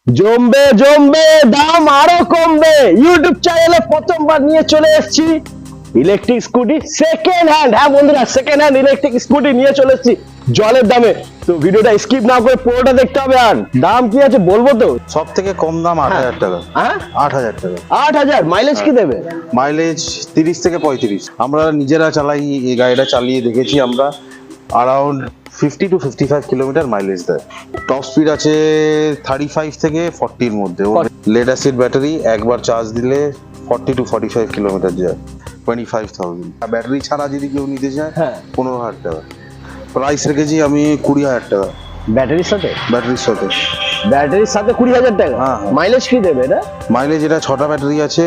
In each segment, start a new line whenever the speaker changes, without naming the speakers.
জমবে জমবে, দাম আরো কমবে। ইউটিউব চ্যানেলে প্রথমবার নিয়ে চলে এসেছি ইলেকট্রিক স্কুটি সেকেন্ড হ্যান্ড। হ্যাঁ বন্ধুরা, সেকেন্ড হ্যান্ড ইলেকট্রিক স্কুটি নিয়ে চলে এসেছি জলের দামে। তো ভিডিওটা স্কিপ না করে পুরোটা দেখতে হবে। আর দাম কি আছে বলবো তো?
সব থেকে কম দাম 8,000 টাকা।
হ্যাঁ
8,000 টাকা
8,000। মাইলেজ কি দেবে?
মাইলেজ 30 থেকে 35। আমরা নিজেরা চালাই, এই গাড়িটা চালিয়ে দেখেছি আমরা। অ্যারাউন্ড 50 to 55 কিলোমিটার মাইলেজ দেয়। টপ স্পিড আছে 35 থেকে 40 এর মধ্যে। লেড অ্যাসিড ব্যাটারি, একবার চার্জ দিলে 40 to 45 কিলোমিটার যায়। 25,000। ব্যাটারি ছাড়া যদি কেউ নিতে চায়
হ্যাঁ
15,000 টাকা। প্রাইস রেখেছি আমি 20,000 টাকা
ব্যাটারির সাথে।
ব্যাটারির সাথে।
ব্যাটারির সাথে 20,000 টাকা।
হ্যাঁ, হ্যাঁ।
মাইলেজ কি দেবে এটা?
মাইলেজ এটা 6টা ব্যাটারি আছে।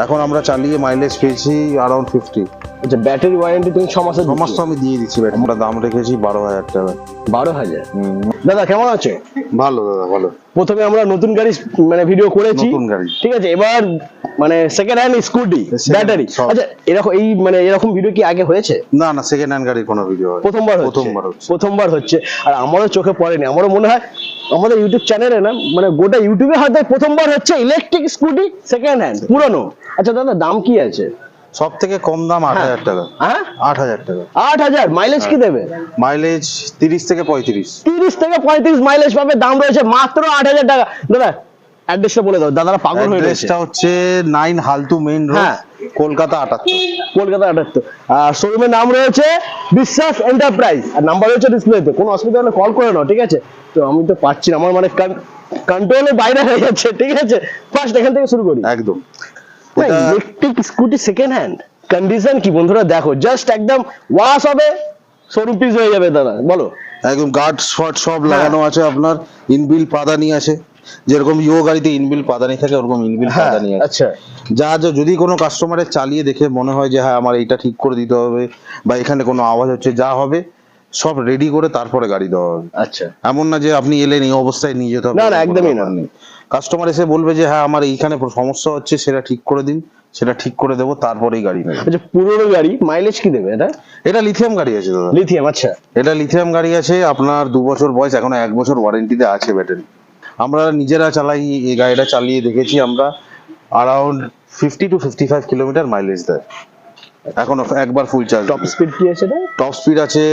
এখন আমরা চালিয়ে মাইলেজ পেয়েছি অ্যারাউন্ড 50।
আচ্ছা, ব্যাটারি ওয়ারেন্টি তুমি 6 মাসের
সমস্ত আমি দিয়ে দিচ্ছি। আমরা দাম রেখেছি 12,000 টাকা।
12,000। দাদা কেমন আছো?
ভালো দাদা, ভালো।
প্রথমে আমরা নতুন গাড়ি মানে ভিডিও করেছি,
নতুন গাড়ি।
ঠিক আছে। এবার মানে সেকেন্ড হ্যান্ড স্কুটি ব্যাটারি।
সব।
আচ্ছা, এরকম এই মানে এরকম ভিডিও কি আগে হয়েছে?
না না, সেকেন্ড হ্যান্ড গাড়ির কোনো ভিডিও
প্রথমবার হচ্ছে? প্রথমবার হচ্ছে। আর আমারও চোখে পড়েনি। আমারও মনে হয় আমাদের ইউটিউব চ্যানেলে না, মানে গোটা ইউটিউবে হয়তো প্রথমবার হচ্ছে ইলেকট্রিক স্কুটি সেকেন্ড হ্যান্ড পুরনো। আচ্ছা দাদা, দাম কি আছে?
সব থেকে কম দাম 8,000 টাকা।
হ্যাঁ
8,000 টাকা।
8,000। মাইলেজ কি দেবে?
মাইলেজ 30 থেকে 35।
30 থেকে 35 মাইলেজ পাবে। দাম রয়েছে মাত্র 8,000 টাকা। দাদা অ্যাড্রেসটা বলে দাও, দাদারা পাগল হয়ে গেছে।
অ্যাড্রেসটা হচ্ছে 9 হালতু মেইন রোড,
হ্যাঁ।
কলকাতা 78।
কলকাতা 78। আর শোরুমের নাম রয়েছে বিশ্বাস এন্টারপ্রাইজ। আর নাম্বার রয়েছে ডিসপ্লেতে। কোনো অসুবিধা হলে কল করে নাও, ঠিক আছে? তো আমি তো পাচ্ছি না, আমার মানে কন্ট্রোলের বাইরে হয়ে যাচ্ছে, ঠিক আছে? ফার্স্ট এখান থেকে শুরু করি।
একদম।
Electric scooty second hand condition কি বন্ধুরা দেখো, জাস্ট একদম ওয়াশ হবে, শোরুম পিস হয়ে যাবে। দাদা বলো।
একদম গার্ড শট সব লাগানো আছে। আপনার ইনবিল পাদানি আছে, যেরকম ইও গাড়িতে ইনবিল পাদানি থাকে ওরকম ইনবিল পাদানি আছে।
আচ্ছা,
যা যা যদি কোনো কাস্টমারের চালিয়ে দেখে মনে হয় যে হ্যাঁ আমার এইটা ঠিক করে দিতে হবে বা এখানে কোনো আওয়াজ হচ্ছে, যা হবে সব রেডি করে তারপরে গাড়ি দেওয়া হবে।
আচ্ছা।
এমন না যে আপনি এলেন এই অবস্থায় নিয়ে যেতে হবে,
না, না, একদমই না।
কাস্টমার এসে বলবে যে হ্যাঁ আমার এইখানে সমস্যা হচ্ছে, সেটা ঠিক করে দিন, সেটা ঠিক করে দেবো, তারপরেই গাড়ি নেবে।
আচ্ছা, পুরনো গাড়ি মাইলেজ কি দেবে এটা?
এটা লিথিয়াম গাড়ি আছে দাদা।
লিথিয়াম। আচ্ছা।
এটা লিথিয়াম গাড়ি আছে। আপনার 2 বছর বয়স, এখনো 1 বছর ওয়ারেন্টিতে আছে ব্যাটারি। আমরা নিজেরা চালাই, এই গাড়িটা চালিয়ে দেখেছি আমরা। অ্যারাউন্ড 50 to 55 কিলোমিটার মাইলেজ দেয় এখনো, একবার ফুল চার্জ।
টপ স্পিড কি আছে এটা?
টপ স্পিড আছে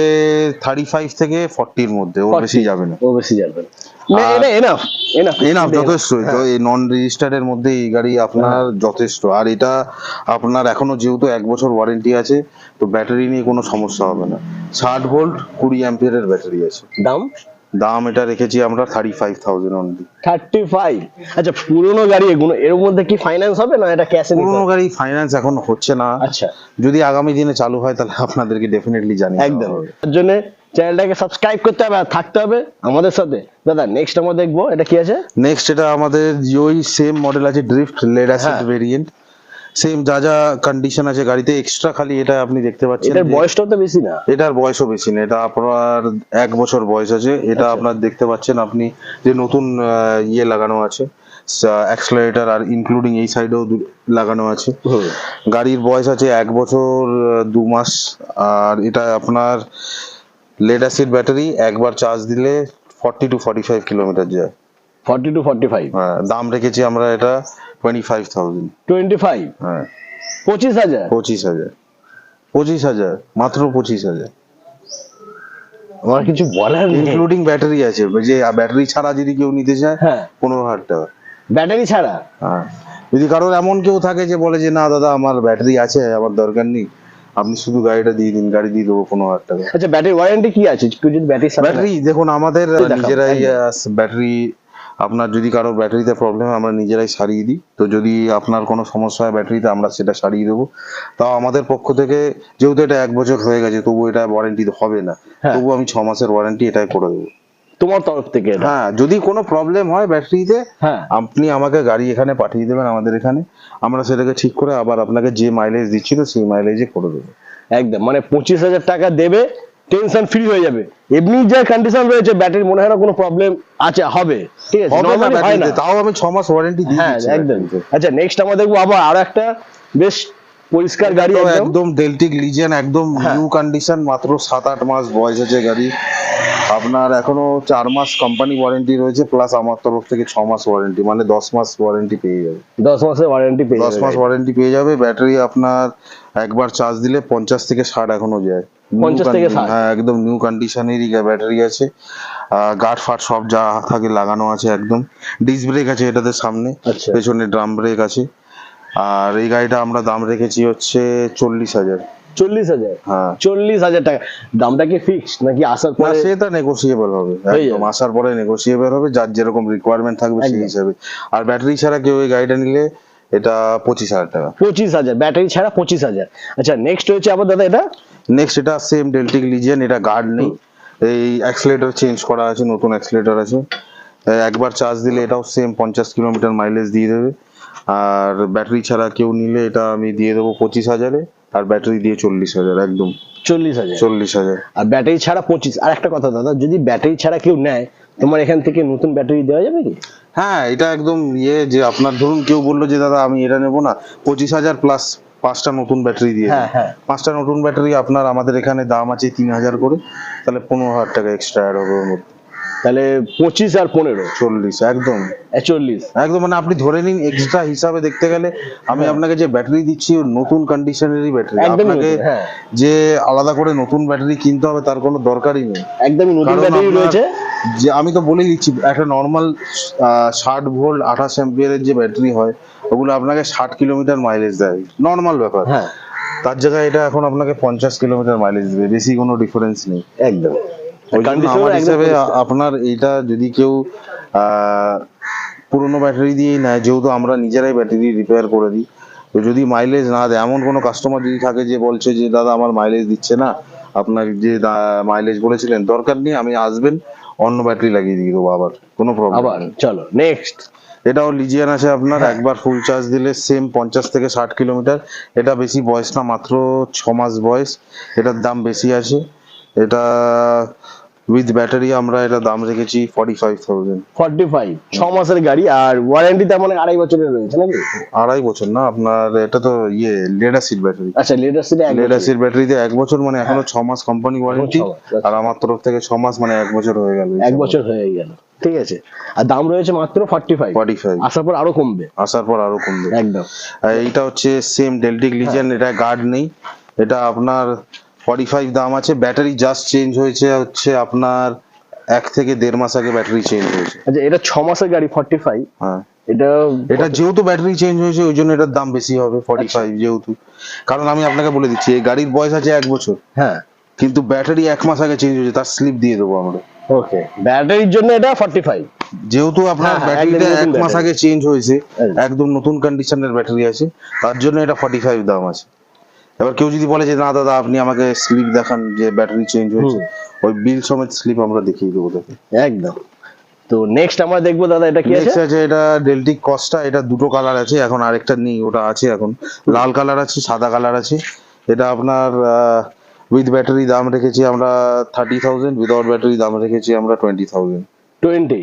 35 থেকে 40 এর মধ্যে, ওর বেশি যাবে না।
ও বেশি যাবে না। না, এটা এনাফ এনাফ
এনাফ, যথেষ্ট। তো এই নন রেজিস্টার্ড এর মধ্যে এই গাড়ি আপনার যথেষ্ট। আর এটা আপনার এখনো যেহেতু 1 বছর ওয়ারেন্টি আছে, তো ব্যাটারি নিয়ে কোনো সমস্যা হবে না। 60 ভোল্ট 20 অ্যাম্পিয়ারের ব্যাটারি আছে।
দাম?
দাম এটা রেখেছি আমরা 35,000 অনলি।
35। আচ্ছা, পুরনো গাড়ি এগুলো, এর মধ্যে কি ফাইন্যান্স হবে না এটা ক্যাশে?
পুরোনো গাড়ি ফাইন্যান্স এখন হচ্ছে না।
আচ্ছা।
যদি আগামী দিনে চালু হয় তাহলে আপনাদেরকে ডেফিনেটলি জানিয়ে
একদম। তার জন্য চ্যানেলটাকে সাবস্ক্রাইব করতে হবে আর থাকতে হবে আমাদের সাথে। দাদা নেক্সট আমরা দেখবো এটা কি আছে?
নেক্সট এটা আমাদের ওই সেম মডেল আছে, drift lead acid variant. Same যা যা কন্ডিশন আছে গাড়িতে এক্সট্রা, খালি এটা আপনি দেখতে পাচ্ছেন
এটার বয়সটাও তো বেশি না।
এটার বয়সও বেশি না। এটা আপনার 1 বছর বয়স আছে। এটা আপনার দেখতে পাচ্ছেন আপনি যে নতুন ইয়ে লাগানো আছে, অ্যাক্সেলারেটর, আর ইনক্লুডিং এই সাইডেও লাগানো আছে। গাড়ির বয়স আছে 1 বছর 2 মাস। আর এটা আপনার লেড অ্যাসিড ব্যাটারি, একবার চার্জ দিলে 40 to 45 কিলোমিটার যায়।
40 to 45।
হ্যাঁ, দাম রেখেছি আমরা এটা 25,000।
25।
হ্যাঁ
25,000।
25,000। 25,000 মাত্র 25,000।
আমার কিছু বলার নেই।
ইনক্লুডিং ব্যাটারি আছে, যে ব্যাটারি ছাড়া যদি কেউ নিতে চায়
হ্যাঁ
15,000 টাকা।
ব্যাটারি ছাড়া।
হ্যাঁ, যদি কারোর এমন কেউ থাকে যে বলে যে না দাদা আমার ব্যাটারি আছে, আমার দরকার নেই, আপনি শুধু গাড়িটা দিয়ে দিন, গাড়ি দিয়ে দেবো 15,000 টাকা।
আচ্ছা, ব্যাটারি ওয়ারেন্টি কি আছে? কেউ যদি ব্যাটারি
ব্যাটারি দেখুন আমাদের
দেখাও,
নিজেরাই
একদম।
ব্যাটারি, আপনার যদি কারোর ব্যাটারিতে প্রবলেম হয় আমরা নিজেরাই সারিয়ে দিই। তো যদি আপনার কোনো সমস্যা হয় ব্যাটারিতে, আমরা সেটা সারিয়ে দেবো। তাও আমাদের পক্ষ থেকে, যেহেতু এটা 1 বছর হয়ে গেছে, তবু এটা ওয়ারেন্টি হবে না, তবু আমি 6 মাসের ওয়ারেন্টি এটাই করে দেবো
তোমার তরফ থেকে এটা?
হ্যাঁ, যদি কোনো প্রবলেম হয় ব্যাটারিতে,
হ্যাঁ
আপনি আমাকে গাড়ি এখানে পাঠিয়ে দেবেন আমাদের এখানে, আমরা সেটাকে ঠিক করে আবার আপনাকে যে মাইলেজ দিচ্ছিল সেই মাইলেজে করে দেবো।
একদম, মানে 25,000 টাকা দেবে, টেনশন ফ্রি হয়ে যাবে। এমনি যে কন্ডিশন রয়েছে ব্যাটারি, মনে হয় না কোনো প্রবলেম আছে হবে, ঠিক আছে?
হবে না
Normally হয় না।
ব্যাটারিতে, তাও আমি 6 মাস ওয়ারেন্টি দিয়ে
হ্যাঁ
দিচ্ছি
একদম।
ব্যাটারিতে।
আচ্ছা, নেক্সট আমরা দেখবো আবার আরো একটা বেশ পরিষ্কার গাড়ি,
একদম ডেল্টিক লিজিয়ন, একদম নিউ কন্ডিশন, মাত্র 7-8 মাস বয়স আছে গাড়ি। আপনার এখনো 4 মাস কোম্পানি ওয়ারেন্টি রয়েছে, প্লাস আমার তরফ থেকে 6 মাস ওয়ারেন্টি, মানে 10 মাস ওয়ারেন্টি পেয়ে যাবে।
10 মাসের ওয়ারেন্টি পেয়ে
10 মাস ওয়ারেন্টি পেয়ে যাবে। ব্যাটারি আপনার একবার চার্জ দিলে 50 থেকে 60 এখনো যায়।
50 থেকে 60?
হ্যাঁ, একদম নিউ কন্ডিশনেরই ব্যাটারি আছে। গার্ড ফাট সব যা থাকে লাগানো আছে একদম। ডিস্ক ব্রেক আছে এটাতে সামনে,
আচ্ছা।
পেছনে ড্রাম ব্রেক আছে। আর এই গাড়িটা আমরা দাম রেখেছি হচ্ছে 40,000।
40,000?
হ্যাঁ।
40,000 টাকা। দামটা কি ফিক্সড নাকি আসার
না,
পরে?
সেটা নেগোসিয়েবল হবে, একদম আসার পরে নেগোসিয়েবল হবে, যার যেরকম রিকোয়ারমেন্ট থাকবে সেই
একদম।
হিসাবে। আর ব্যাটারি ছাড়া কেউ এই গাড়িটা নিলে এটা 25,000 টাকা।
25,000 ব্যাটারি ছাড়া 25,000। আচ্ছা, নেক্সট হচ্ছে আবার দাদা এটা?
নেক্সট এটা সেম ডেল্টিক লিজিয়ন, এটা গার্ড নেই, এই অ্যাক্সিলারেটর চেঞ্জ করা আছে, নতুন অ্যাক্সিলারেটর আছে। একবার চার্জ দিলে এটাও সেম 50 কিলোমিটার মাইলেজ দিয়ে দেবে। আর ব্যাটারি ছাড়া কেউ নিলে এটা আমি দিয়ে দেবো 25,000-এ, আর ব্যাটারি দিয়ে 40,000 একদম।
40,000?
40,000।
আর ব্যাটারি ছাড়া 25। আর একটা কথা দাদা, যদি ব্যাটারি ছাড়া কেউ নেয়, তোমার এখান থেকে নতুন ব্যাটারি দেওয়া যাবে কি?
হ্যাঁ, এটা একদম যে আপনার ধরুন কেউ বললো যে দাদা আমি এটা নেবো না, 25,000 প্লাস 5টা নতুন ব্যাটারি দিয়ে
হ্যাঁ, হ্যাঁ।
5টা নতুন ব্যাটারি আপনার আমাদের এখানে দাম আছে 3,000 করে, তাহলে 15,000 টাকা এক্সট্রা অ্যাড হবে ওর মধ্যে।
তাহলে 25 আর 15
40 একদম
40।
একদম, মানে আপনি ধরে নিন এক্সট্রা হিসাবে দেখতে গেলে আমি আপনাকে যে ব্যাটারি দিচ্ছি ওর নতুন কন্ডিশনেরই ব্যাটারি।
একদমই
আপনাকে
নতুন, হ্যাঁ।
যে আলাদা করে নতুন ব্যাটারি কিনতে হবে তার কোনো দরকারই নেই।
একদমই নতুন
কারণ
ব্যাটারি
আপনার
রয়েছে।
যে আমি তো বলেই দিচ্ছি, একটা নর্মাল 60 ভোল্ট 28 অ্যাম্পিয়ারের যে ব্যাটারি হয় ওগুলো আপনাকে 60 কিলোমিটার মাইলেজ দেয়, নর্মাল ব্যাপার।
হ্যাঁ,
তার জায়গায় এটা এখন আপনাকে 50 কিলোমিটার মাইলেজ দেবে, বেশি কোনো ডিফারেন্স নেই।
একদম।
ওই জন্য
Condition
আমার
একদম
হিসাবে
পরিষ্কার।
আপনার এইটা যদি কেউ পুরোনো ব্যাটারি দিয়েই নেয়, যেহেতু আমরা নিজেরাই ব্যাটারি রিপেয়ার করে দিই, তো যদি মাইলেজ না দেয়, এমন কোনো কাস্টমার যদি থাকে যে বলছে যে দাদা আমার মাইলেজ দিচ্ছে না, আপনার যে মাইলেজ বলেছিলেন দরকার নেই, আমি আসবেন অন্য ব্যাটারি লাগিয়ে দিয়ে দেবো, আবার কোনো প্রবলেম
আবার
নেই।
চলো নেক্সট।
এটাও লিজিয়ান আছে আপনার,
হ্যাঁ।
একবার ফুল চার্জ দিলে সেম 50 থেকে 60 কিলোমিটার। এটা বেশি বয়স না, মাত্র 6 মাস বয়স, এটার দাম বেশি আছে। এটা উইথ ব্যাটারি আমরা এটা দাম রেখেছি 45,000।
45, 6 মাসের গাড়ি, আর ওয়ারেন্টি তেমন 2.5 বছরের রয়েছে নাকি?
2.5 বছর না, আপনার এটা তো লেড অ্যাসিড ব্যাটারি।
আচ্ছা, লেটেস্ট
লেড অ্যাসিড ব্যাটারিতে 1 বছর, মানে এখনো 6 মাস কোম্পানি ওয়ারেন্টি,
6 মাস।
আর আমার তরফ থেকে 6 মাস মানে 1 বছর হয়ে গেল।
1 বছর হয়ে গেল, ঠিক আছে। আর দাম রয়েছে মাত্র 45।
45
আসার পর আরো কমবে।
আসার পর আরো কমবে
একদম।
আর এইটা হচ্ছে সেম ডেল্টিক লিজিয়ন, এটা গার্ড নেই, এটা আপনার 45 দাম আছে। ব্যাটারি জাস্ট চেঞ্জ হয়েছে হচ্ছে আপনার 1 থেকে 1.5 মাস আগে ব্যাটারি চেঞ্জ হয়েছে।
আচ্ছা, এটা 6 মাসের গাড়ি 45।
হ্যাঁ,
এটা
এটা যেহেতু ব্যাটারি চেঞ্জ হয়েছে ওই জন্য এটার দাম বেশি হবে 45 যেহেতু। কারণ আমি আপনাকে বলে দিচ্ছি এই গাড়ির বয়স আছে 1 বছর,
হ্যাঁ,
কিন্তু ব্যাটারি 1 মাস আগে চেঞ্জ হয়েছে, তার স্লিপ দিয়ে দেবো আমরা।
ওকে। ব্যাটারির জন্য এটা 45।
যেহেতু আপনার
হ্যাঁ,
ব্যাটারিটা
একদম
1
নতুন
মাস
ব্যাটারি।
আগে চেঞ্জ হয়েছে,
একদম।
একদম নতুন কন্ডিশনের ব্যাটারি আছে, তার জন্য এটা 45 দাম আছে। এবার কেউ যদি বলে যে না দাদা আপনি আমাকে স্লিপ দেখান যে ব্যাটারি চেঞ্জ হয়েছে, ওই বিল সমেত স্লিপ আমরা দেখিয়ে দেবো তাকে।
একদম। তো নেক্সট আমরা দেখবো দাদা, এটা কি আছে?
নেক্সট আছে এটা ডেল্টিক কস্টা, এটা দুটো কালার আছে, এখন আরেকটা নেই, ওটা আছে এখন। লাল কালার আছে, সাদা কালার আছে। এটা আপনার উইথ ব্যাটারি দাম রেখেছি আমরা 30,000, উইদাউট ব্যাটারি দাম রেখেছি আমরা 20,000।
20,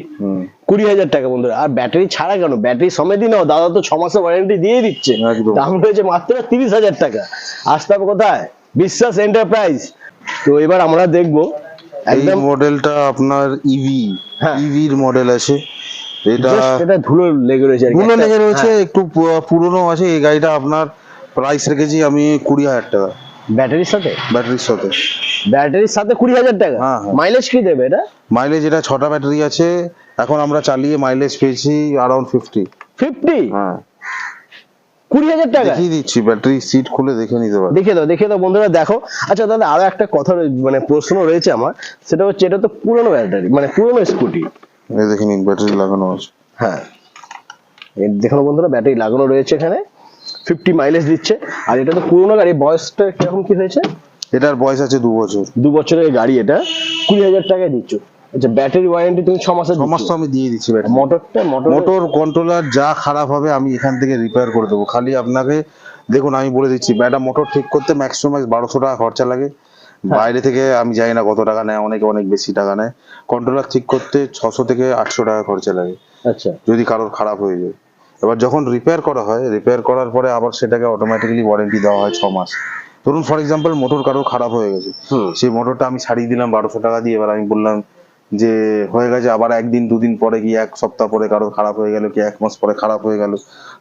20,000 টাকা বন্ধুরা। আর ব্যাটারি ছাড়া কেন, ব্যাটারি সমেতই নাও, দাদা তো 6 মাসের ওয়ারেন্টি দিয়ে দিচ্ছে।
একদম।
দাম রয়েছে মাত্র 30,000 টাকা। আসতে হবে কোথায়? বিশ্বাস এন্টারপ্রাইজ। তো এবার আমরা দেখবো
এই
একদম
মডেলটা আপনার ইভি,
হ্যাঁ।
ইভির মডেল আছে এটা।
just এটা ধুলো লেগে রয়েছে আর কি।
গুলো
একটা-
লেগে রয়েছে,
হ্যাঁ।
একটু পুরনো আছে। এই গাড়িটা আপনার প্রাইস রেখেছি আমি 20,000 টাকা
ব্যাটারির সাথে?
ব্যাটারির সাথে।
ব্যাটারির সাথে 20,000 টাকা?
হ্যাঁ, হ্যাঁ।
মাইলেজ কি দেবে এটা?
মাইলেজ এটা 6টা ব্যাটারি আছে, এখন আমরা চালিয়ে মাইলেজ পেয়েছি অ্যারাউন্ড 50।
50?
হ্যাঁ,
20,000 টাকা?
দেখিয়ে দিচ্ছি, ব্যাটারি সিট খুলে দেখে নিতে পারবে।
দেখে দাও বন্ধুরা, দেখো। আচ্ছা দাদা, আরো একটা কথা মানে প্রশ্ন রয়েছে আমার, সেটা হচ্ছে এটা তো পুরনো ব্যাটারি, মানে পুরনো স্কুটি।
এই দেখে নিন ব্যাটারি লাগানো আছে।
হ্যাঁ, এই দেখুন বন্ধুরা, ব্যাটারি লাগানো রয়েছে এখানে, 50 মাইলেজ দিচ্ছে। আর এটা তো পুরনো গাড়ি, বয়সটা কিরকম কি হয়েছে?
এটার বয়স আছে 2 বছর।
2 বছরের গাড়ি, এটা 20,000 টাকায় দিচ্ছ। আচ্ছা, ব্যাটারি ওয়ারেন্টি তুমি 6 মাসের
সমস্ত আমি দিয়ে দিচ্ছি ব্যাটারি।
মোটর
মোটর কন্ট্রোলার যা খারাপ হবে আমি এখান থেকে রিপেয়ার করে দেবো। খালি আপনাকে দেখুন আমি বলে দিচ্ছি, একটা মোটর ঠিক করতে ম্যাক্সিমাম 1200 টাকা খরচা লাগে। বাইরে থেকে আমি জানি না কত টাকা নেয়, অনেকে অনেক বেশি টাকা নেয়। কন্ট্রোলার ঠিক করতে 600 থেকে 800 টাকা খরচা লাগে
আচ্ছা,
যদি কারোর খারাপ হয়ে যায়। এবার যখন রিপেয়ার করা হয়, রিপেয়ার করার পরে আবার সেটাকে অটোমেটিক্যালি ওয়ারেন্টি দেওয়া হয় 6 মাস। ধরুন ফর এক্সাম্পল মোটর কারো খারাপ হয়ে গেছে, সেই মোটরটা আমি ছাড়িয়ে দিলাম 1200 টাকা দিয়ে, এবার আমি বললাম যে হয়ে গেছে, আবার একদিন দুদিন পরে কি এক সপ্তাহ পরে কারো খারাপ হয়ে গেল, কি এক মাস পরে খারাপ হয়ে গেল,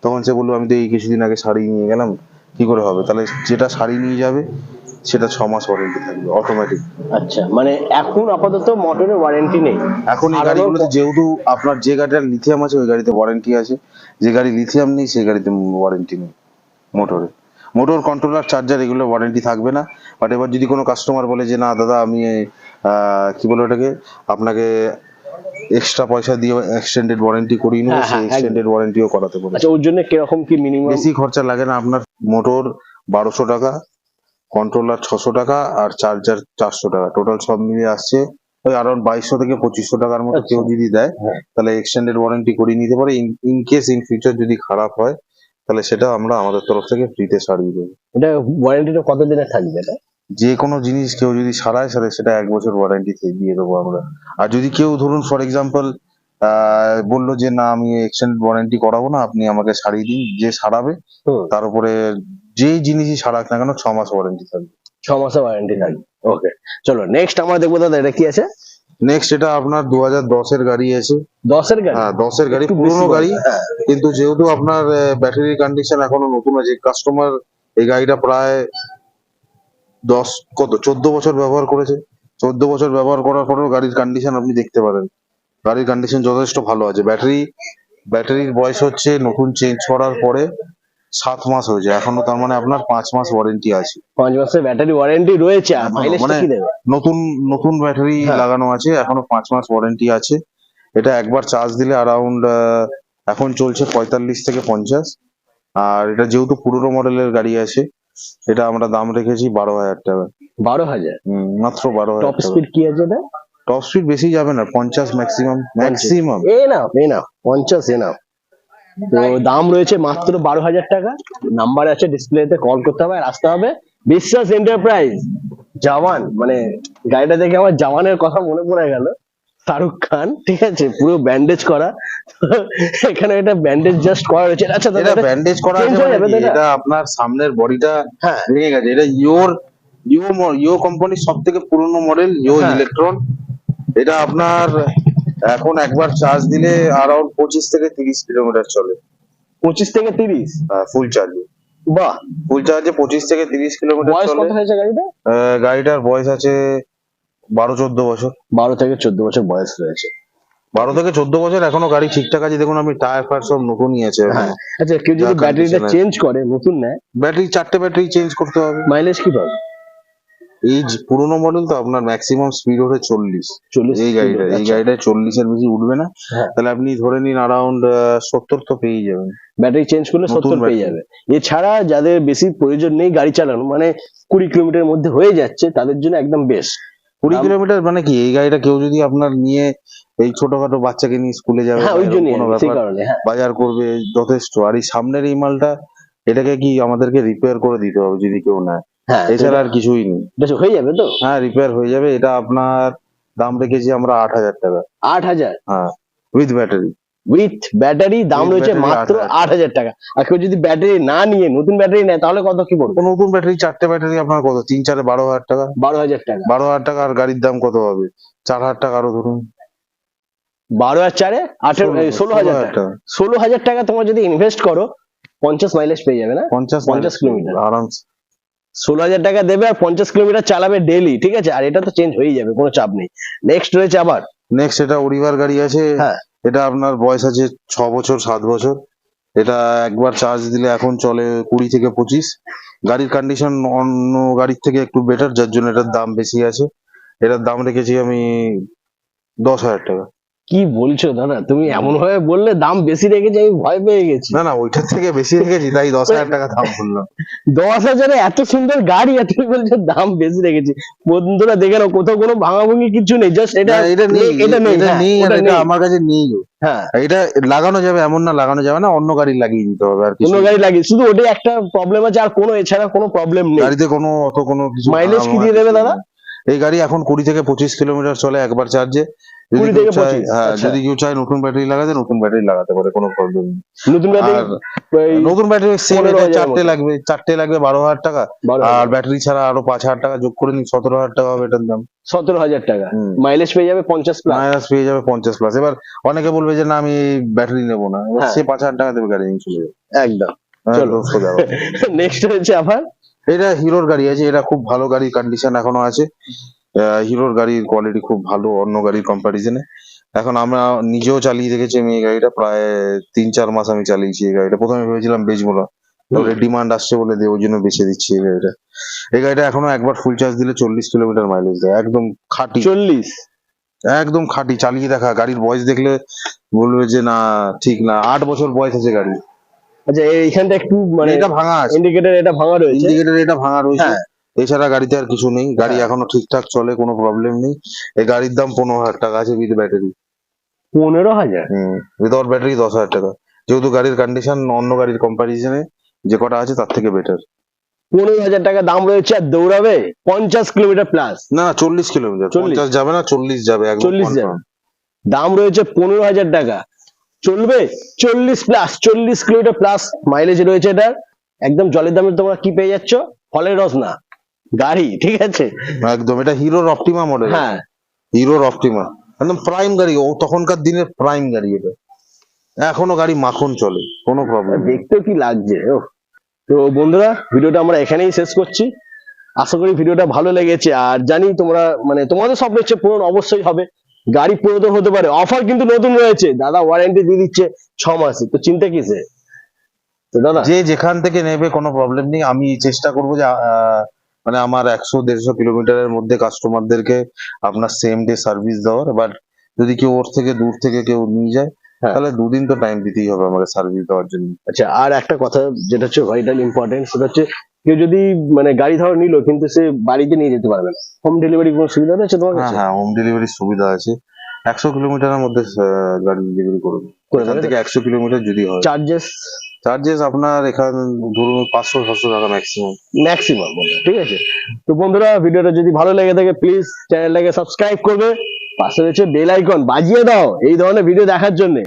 তখন সে বললো আমি তো এই কিছুদিন আগে সারিয়ে নিয়ে গেলাম, কি করে হবে? তাহলে যেটা সারিয়ে নিয়ে যাবে সেটা 6 মাস ওয়ারেন্টি থাকবে অটোমেটিক।
আচ্ছা, মানে এখন আপাতত মোটরের ওয়ারেন্টি নেই
এখন এই গাড়িগুলোতে যেহেতু আপনার যে গাড়িটা লিথিয়াম আছে ওই গাড়িতে ওয়ারেন্টি আছে, যে গাড়ি লিথিয়াম নেই সেই গাড়িতে ওয়ারেন্টি নেই। মোটর কন্ট্রোলার চার্জার এগুলো ওয়ারেন্টি থাকবে না। বাট এবার যদি কোনো কাস্টমার বলে যে না দাদা আমি কি বলে ওটাকে, আপনাকে এক্সট্রা পয়সা দিয়ে এক্সটেন্ডেড ওয়ারেন্টি করিয়ে নেবো, সেই এক্সটেন্ডেড ওয়ারেন্টিও করাতে পারে।
আচ্ছা, ওর জন্য কিরকম কি মিনিমাম?
বেশি খরচা লাগে না, আপনার মোটর 1200 টাকা, কন্ট্রোলার 600 টাকা আর চার্জার 400 টাকা, টোটাল সব মিলিয়ে আসছে ওই অ্যারাউন্ড 2200 থেকে 2500 টাকার মতো। কেউ যদি দেয় তাহলে এক্সটেন্ডেড ওয়ারেন্টি করিয়ে নিতে পারে। ইন কেস ইন ফিউচার যদি খারাপ হয় তাহলে সেটা আমরা আমাদের তরফ থেকে ফ্রিতে সারিয়ে দেবো।
এটা ওয়ারেন্টিটা কত দিনের থাকবে? এটা
যে কোনো জিনিস কেউ যদি সারায় সেটা 1 বছর ওয়ারেন্টি দিয়ে দেবো আমরা। আর যদি কেউ ধরুন ফর এক্সাম্পল বললো যে না আমি এক্সটেন্ডেড ওয়ারেন্টি করাবো না, আপনি আমাকে সারিয়ে দিন, যে সারাবে তার উপরে যেই জিনিসই সারাক না কেন 6 মাস ওয়ারেন্টি থাকবে।
6 মাসের ওয়ারেন্টি থাকবে। ওকে, চলো নেক্সট আমরা দেখবো দাদা, এটা কি আছে?
নেক্সট এটা আপনার 2010 এর গাড়ি আছে।
10 এর গাড়ি?
হ্যাঁ 10 এর গাড়ি, পুরোনো গাড়ি, কিন্তু যেহেতু আপনার ব্যাটারি কন্ডিশন এখনো নতুন আছে, কাস্টমার এই গাড়িটা প্রায় 14 বছর ব্যবহার করেছে। 14 বছর ব্যবহার করার পরেও গাড়ির কন্ডিশন আপনি দেখতে পারেন, গাড়ির কন্ডিশন যথেষ্ট ভালো আছে। ব্যাটারির বয়স হচ্ছে নতুন চেঞ্জ করার পরে 7 মাস হয়েছে এখনো, তার মানে আপনার 5 মাস ওয়ারেন্টি আছে।
5 মাসের ব্যাটারি ওয়ারেন্টি রয়েছে, আর মাইলেজটা কি দেবে?
নতুন ব্যাটারি লাগানো আছে, এখনো 5 মাস ওয়ারেন্টি আছে। এটা একবার চার্জ দিলে অ্যারাউন্ড এখন চলছে 45 থেকে 50। আর এটা যেহেতু পুরোনো মডেলের গাড়ি আছে, এটা আমরা দাম রেখেছি 12,000 টাকা।
12,000?
মাত্র 12,000
টপ
টাকা।
স্পিড কি আছে এটা?
টপ স্পিড বেশি যাবে না, 50 ম্যাক্সিমাম।
না 50 এনাফ। তো দাম রয়েছে মাত্র 12,000 টাকা। নাম্বার আছে ডিসপ্লেতে, কল করতে হবে আর আসতে হবে বিশ্বাস এন্টারপ্রাইজ জওয়ান। মানে গাড়িটা দেখে আমার জওয়ানের কথা মনে পড়ে গেল, শাহরুখ খান, ঠিক আছে, পুরো ব্যান্ডেজ করা। এখানে এটা ব্যান্ডেজ জাস্ট করা রয়েছে। আচ্ছা দাদা,
এটা ব্যান্ডেজ করা আছে মানে কি, এটা আপনার সামনের বডিটা ভেঙে গেছে। এটা ইও কোম্পানির সবথেকে পুরনো মডেল, ইও ইলেকট্রন। এটা আপনার এখন একবার চার্জ দিলে অ্যারাউন্ড 25 থেকে 30 কিলোমিটার চলে।
25 থেকে 30?
ফুল চার্জে।
বাহ,
ফুল চার্জে 25 থেকে 30 কিলোমিটার
বয়স
চলে।
কত হয়েছে গাড়িটা?
গাড়িটার বয়স আছে 12-14 বছর।
12 থেকে 14 বছর বয়স রয়েছে।
12 থেকে 14 বছর, এখনো গাড়ি ঠিকঠাক আছে। দেখুন আপনি টায়ার ফায়ার সব নতুনই আছে।
আচ্ছা, কেউ যদি ব্যাটারিটা চেঞ্জ করে, নতুন নেয়,
ব্যাটারি 4টে ব্যাটারি চেঞ্জ করতে হবে।
মাইলেজ কি পাবে?
এই পুরোনো মডেল তো আপনার ম্যাক্সিমাম স্পিড ওঠে 40। এই গাড়িটায় 40 এর বেশি উঠবে না। তাহলে আপনি ধরে নিন অ্যারাউন্ড 70 তো পেয়ে যাবেন।
ব্যাটারি চেঞ্জ করলে 70 পেয়ে যাবে। এছাড়া যাদের বেশি প্রয়োজন নেই গাড়ি চালানো, মানে 20 কিলোমিটার মধ্যে হয়ে যাচ্ছে, তাদের জন্য একদম বেস্ট।
20 কিলোমিটার মানে কি, এই গাড়িটা কেউ যদি আপনার নিয়ে এই ছোটখাটো বাচ্চাকে নিয়ে স্কুলে যাবে,
ওই জন্য
বাজার করবে যথেষ্ট। আর এই সামনের এই মালটা, এটাকে কি আমাদেরকে রিপেয়ার করে দিতে হবে যদি কেউ নেয়, এছাড়া আর কিছুই নেই।
হয়ে যাবে তো?
হ্যাঁ, রিপেয়ার হয়ে যাবে। এটা আপনার দাম রেখেছি আমরা 8,000 টাকা।
8,000?
হ্যাঁ, উইথ ব্যাটারি
দাম রয়েছে মাত্র 8,000 টাকা। আর কেউ যদি ব্যাটারি না নিয়ে নতুন ব্যাটারি নেয় তাহলে কত কি পড়বে?
নতুন ব্যাটারি 4টে ব্যাটারি আপনার কত, 3-4 12,000 টাকা।
12,000 টাকা?
12,000 টাকা। আর গাড়ির দাম কত হবে? 4,000 টাকা আরো ধরুন।
12 আর 4 16,000 টাকা। 16,000 টাকা তোমার যদি ইনভেস্ট করো, 50 মাইলেজ পেয়ে যাবে না? 50 কিলোমিটার আরামসে। 16,000 টাকা দেবে আর 50 কিলোমিটার চালাবে ডেইলি, ঠিক আছে? আর এটা তো চেঞ্জ হয়ে যাবে, কোনো চাপ নেই। নেক্সট রয়েছে আবার
এটা ওরিভার গাড়ি আছে। এটা আপনার বয়স আছে 6 বছর 7 বছর। এটা একবার চার্জ দিলে এখন চলে 20 থেকে 25। গাড়ির কন্ডিশন অন্য গাড়ির থেকে একটু বেটার, যার জন্য এটার দাম বেশি আছে। এটার দাম রেখেছি আমি 10,000 টাকা।
কি বলছো দাদা, তুমি এমন ভাবে বললে দাম বেশি রেখেছি, আমি ভয় পেয়ে গেছি।
না ওইটার থেকে বেশি রেখেছি, তাই 10,000 টাকা দাম বললাম।
10,000-এ এত সুন্দর গাড়ি আর তুমি বলছো দাম বেশি রেখেছি। বন্ধুরা দেখে নাও, কোথাও কোনো ভাঙাভাঙি কিছু নেই, জাস্ট এটা নেই।
এটা আমার কাছে নেই। এটা লাগানো যাবে এমন না, লাগানো যাবে না, অন্য গাড়ি লাগিয়ে দিতে হবে। আর
অন্য গাড়ি লাগিয়ে, শুধু ওটাই একটা প্রবলেম আছে, আর কোনো এছাড়া কোনো প্রবলেম নেই।
গাড়িতে কোনো কিছু।
মাইলেজ কি দিয়ে দেবে দাদা?
এই গাড়ি এখন 20 থেকে 25 কিলোমিটার চলে একবার চার্জে। যদি
20
কেউ
থেকে
চায়
25,
হ্যাঁ
আচ্ছা।
যদি কেউ চায় নতুন ব্যাটারি লাগাতে নতুন ব্যাটারি লাগাতে পারে, কোনো প্রবলেম নেই।
নতুন ব্যাটারি
আর নতুন ব্যাটারি সেম
15,000
চারটে লাগবে, 12,000 টাকা।
12,000
আর ব্যাটারি ছাড়া আরো 5,000 টাকা যোগ করে নিন, 17,000 টাকা হবে এটার দাম।
17,000 টাকা,
হুম।
মাইলেজ পেয়ে যাবে 50 প্লাস।
মাইনাস পেয়ে যাবে 50 প্লাস। এবার অনেকে বলবে যে না আমি ব্যাটারি নেবো না, এবার
হ্যাঁ।
সে 5,000 টাকা দেবে, গাড়ি নিয়ে চলে যাবে।
একদম। চলো
একদম সোজা কথা।
নেক্সট হচ্ছে আবার
এটা হিরোর গাড়ি আছে, এটা খুব ভালো গাড়ি, কন্ডিশন এখনো আছে। হিরোর গাড়ির কোয়ালিটি খুব ভালো অন্য গাড়ির কম্পারিজনে। এখন আমরা নিজেও চালিয়ে দেখেছি, আমি এই গাড়িটা প্রায় 3-4 মাস আমি চালিয়েছি এই গাড়িটা। প্রথমে ভেবেছিলাম বেচবো না, তারপরে ডিমান্ড আসছে বলে ওই জন্য বেছে দিচ্ছি এই গাড়িটা। এই গাড়িটা এখনো একবার ফুল চার্জ দিলে 40 কিলোমিটার মাইলেজ দেয়, একদম খাঁটি,
40।
একদম খাঁটি। চালিয়ে দেখা, গাড়ির বয়স দেখলে বলবে যে না ঠিক না, 8 বছর বয়স আছে গাড়ি।
আচ্ছা এইখানটা একটু মানে
এটা ভাঙা আছে,
ইন্ডিকেটর এটা ভাঙা রয়েছে।
ইন্ডিকেটর এটা ভাঙা রয়েছে।
হ্যাঁ।
এছাড়া গাড়িতে আর কিছু নেই, গাড়ি
হ্যাঁ।
এখনো ঠিকঠাক চলে, কোনো প্রবলেম নেই। এই গাড়ির দাম 15,000 টাকা আছে উইথ ব্যাটারি।
15,000।
উইদাউট ব্যাটারি 10,000 টাকা। যেহেতু গাড়ির কন্ডিশন অন্য গাড়ির কম্পারিজনে যে কটা আছে তার থেকে বেটার।
15,000 টাকা দাম রয়েছে, আর দৌড়াবে 50 কিলোমিটার প্লাস।
না 40 কিলোমিটার,
40
50 যাবে না, 40 যাবে একদম
40 যাবে।
confirm।
দাম রয়েছে 15,000 টাকা, চলবে 40 প্লাস, 40 কিলোমিটার প্লাস মাইলেজ রয়েছে এটা। একদম জলের দামে তোমরা কি পেয়ে যাচ্ছ, ফলের রস না, গাড়ি, ঠিক আছে।
একদম এটা হিরোর অপটিমা মডেল।
হ্যাঁ।
হিরোর অপটিমা একদম প্রাইম গাড়ি, ও তখনকার দিনের প্রাইম গাড়ি এটা। এখনো গাড়ি মাখন চলে, কোনো প্রবলেম নেই।
দেখতেও কি লাগছে। তো বন্ধুরা ভিডিওটা আমরা এখানেই শেষ করছি। আশা করি ভিডিওটা ভালো লেগেছে, আর জানি তোমরা মানে তোমাদের স্বপ্ন হচ্ছে পূরণ অবশ্যই হবে। গাড়ি পুরাতন হতে পারে, অফার কিন্তু নতুন রয়েছে, দাদা ওয়ারেন্টি দিয়ে দিচ্ছে 6 মাসে, তো চিন্তা কিসে। তো দাদা
যে যেখান থেকে নেবে কোনো প্রবলেম নেই। আমি চেষ্টা করবো যে মানে আমার 100-150 কিলোমিটারের মধ্যে কাস্টমারদেরকে আপনার সেম ডে সার্ভিস দেওয়ার। বাট যদি কেউ ওর থেকে দূর থেকে কেউ নিয়ে যায়,
হ্যাঁ।
তাহলে 2 দিন তো টাইম দিতেই হবে আমাকে সার্ভিস দেওয়ার জন্য।
আচ্ছা, আর একটা কথা যেটা হচ্ছে ভাইটাল ইম্পর্টেন্ট, সেটা হচ্ছে কেউ যদি মানে গাড়ি ধরো নিল কিন্তু সে বাড়িতে নিয়ে যেতে পারবে না, হোম ডেলিভারি কোনো সুবিধা আছে তোমার
হ্যাঁ
কাছে?
হ্যাঁ, হোম ডেলিভারির সুবিধা আছে। 100 কিলোমিটারের মধ্যে গাড়ি ডেলিভারি করবে।
করে
এখান
দেবে
থেকে 100 কিলোমিটার যদি হয়,
চার্জেস
চার্জেস আপনার এখান ধরুন 500-600 টাকা ম্যাক্সিমাম।
ম্যাক্সিমাম, ঠিক আছে। তো বন্ধুরা ভিডিওটা যদি ভালো লেগে থাকে প্লিজ চ্যানেলটাকে সাবস্ক্রাইব করবে, পাশে রয়েছে বেল আইকন বাজিয়ে দাও এই ধরনের ভিডিও দেখার জন্য।